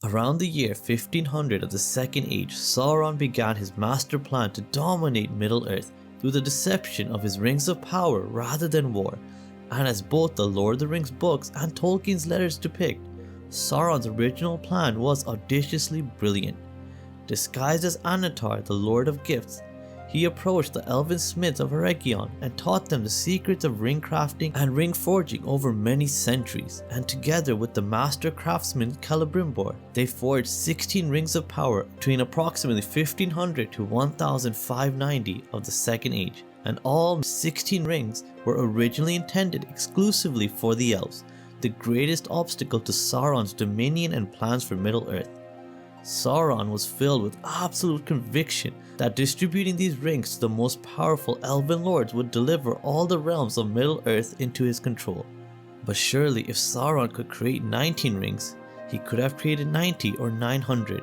Around the year 1500 of the Second Age, Sauron began his master plan to dominate Middle-earth through the deception of his rings of power rather than war, and as both the Lord of the Rings books and Tolkien's letters depict, Sauron's original plan was audaciously brilliant. Disguised as Annatar, the Lord of Gifts, he approached the elven smiths of Eregion and taught them the secrets of ring crafting and ring forging over many centuries, and together with the master craftsman Celebrimbor, they forged 16 rings of power between approximately 1500 to 1590 of the Second Age, and all 16 rings were originally intended exclusively for the Elves, the greatest obstacle to Sauron's dominion and plans for Middle-earth. Sauron was filled with absolute conviction that distributing these rings to the most powerful elven lords would deliver all the realms of Middle-earth into his control. But surely if Sauron could create 19 rings, he could have created 90 or 900,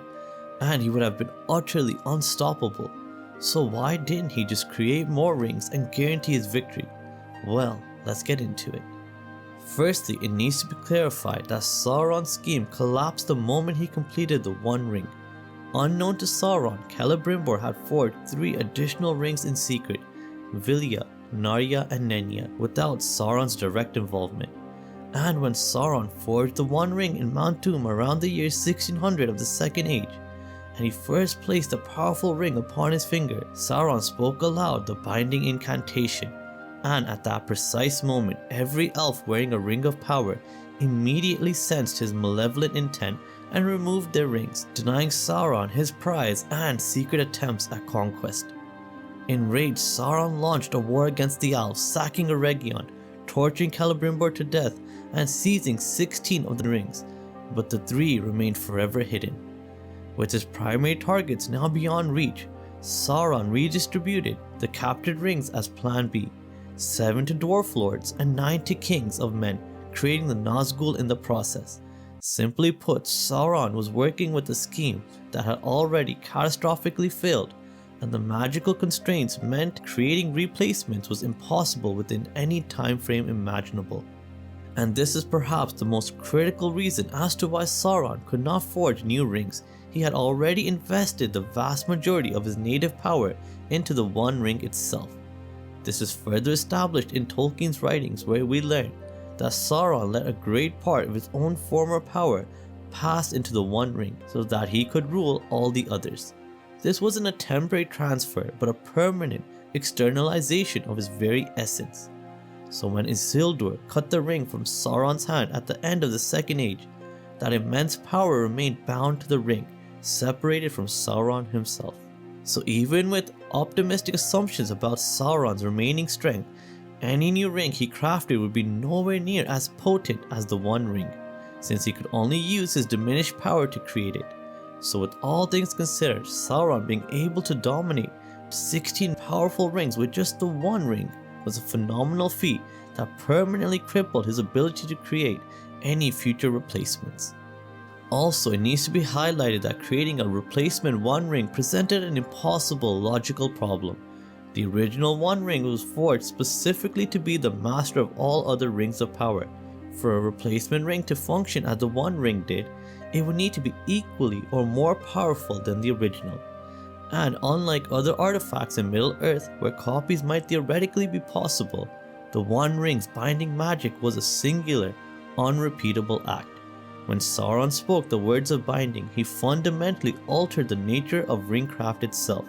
and he would have been utterly unstoppable. So why didn't he just create more rings and guarantee his victory? Well, let's get into it. Firstly, it needs to be clarified that Sauron's scheme collapsed the moment he completed the One Ring. Unknown to Sauron, Celebrimbor had forged 3 additional rings in secret, Vilya, Narya and Nenya, without Sauron's direct involvement. And when Sauron forged the One Ring in Mount Doom around the year 1600 of the Second Age, and he first placed a powerful ring upon his finger, Sauron spoke aloud the binding incantation. And at that precise moment, every elf wearing a ring of power immediately sensed his malevolent intent and removed their rings, denying Sauron his prize and secret attempts at conquest. Enraged, Sauron launched a war against the elves, sacking Eregion, torturing Celebrimbor to death, and seizing 16 of the rings, but the 3 remained forever hidden. With his primary targets now beyond reach, Sauron redistributed the captured rings as Plan B. 7 to dwarf lords and 9 to kings of men, creating the Nazgûl in the process. Simply put, Sauron was working with a scheme that had already catastrophically failed, and the magical constraints meant creating replacements was impossible within any time frame imaginable. And this is perhaps the most critical reason as to why Sauron could not forge new rings. He had already invested the vast majority of his native power into the One Ring itself. This is further established in Tolkien's writings, where we learn that Sauron let a great part of his own former power pass into the One Ring so that he could rule all the others. This wasn't a temporary transfer, but a permanent externalization of his very essence. So when Isildur cut the ring from Sauron's hand at the end of the Second Age, that immense power remained bound to the ring, separated from Sauron himself. So even with optimistic assumptions about Sauron's remaining strength, any new ring he crafted would be nowhere near as potent as the One Ring, since he could only use his diminished power to create it. So with all things considered, Sauron being able to dominate 16 powerful rings with just the One Ring was a phenomenal feat that permanently crippled his ability to create any future replacements. Also, it needs to be highlighted that creating a replacement One Ring presented an impossible logical problem. The original One Ring was forged specifically to be the master of all other rings of power. For a replacement ring to function as the One Ring did, it would need to be equally or more powerful than the original. And unlike other artifacts in Middle-earth where copies might theoretically be possible, the One Ring's binding magic was a singular, unrepeatable act. When Sauron spoke the words of binding, he fundamentally altered the nature of ringcraft itself,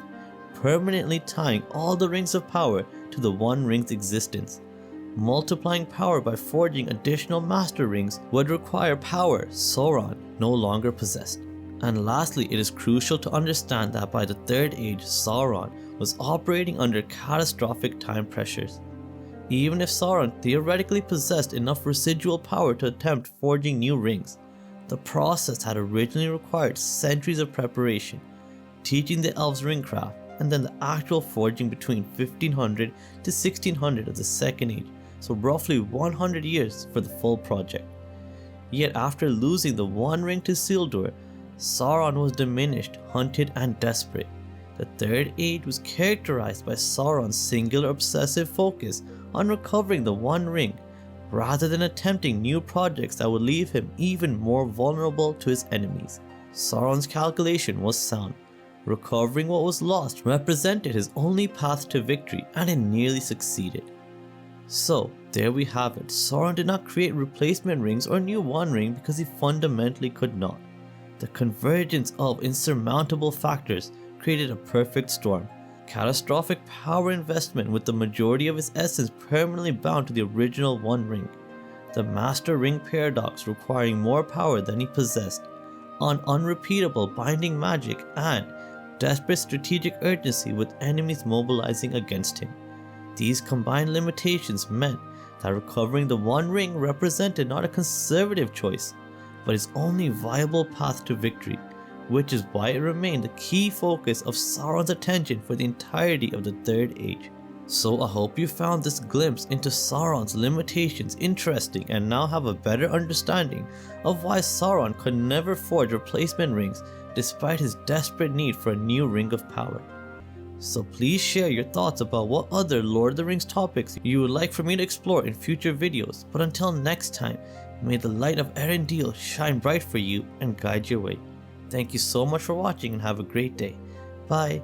permanently tying all the rings of power to the One Ring's existence. Multiplying power by forging additional master rings would require power Sauron no longer possessed. And lastly, it is crucial to understand that by the Third Age, Sauron was operating under catastrophic time pressures. Even if Sauron theoretically possessed enough residual power to attempt forging new rings, the process had originally required centuries of preparation, teaching the elves ringcraft, and then the actual forging between 1500 to 1600 of the Second Age, so roughly 100 years for the full project. Yet after losing the One Ring to Isildur, Sauron was diminished, hunted, and desperate. The Third Age was characterized by Sauron's singular obsessive focus on recovering the One Ring, rather than attempting new projects that would leave him even more vulnerable to his enemies. Sauron's calculation was sound. Recovering what was lost represented his only path to victory, and it nearly succeeded. So, there we have it. Sauron did not create replacement rings or new One Ring because he fundamentally could not. The convergence of insurmountable factors created a perfect storm. Catastrophic power investment with the majority of his essence permanently bound to the original One Ring. The Master Ring paradox requiring more power than he possessed. An unrepeatable binding magic and desperate strategic urgency with enemies mobilizing against him. These combined limitations meant that recovering the One Ring represented not a conservative choice, but his only viable path to victory, which is why it remained the key focus of Sauron's attention for the entirety of the Third Age. So I hope you found this glimpse into Sauron's limitations interesting and now have a better understanding of why Sauron could never forge replacement rings despite his desperate need for a new ring of power. So please share your thoughts about what other Lord of the Rings topics you would like for me to explore in future videos, but until next time, may the light of Erendil shine bright for you and guide your way. Thank you so much for watching and have a great day. Bye.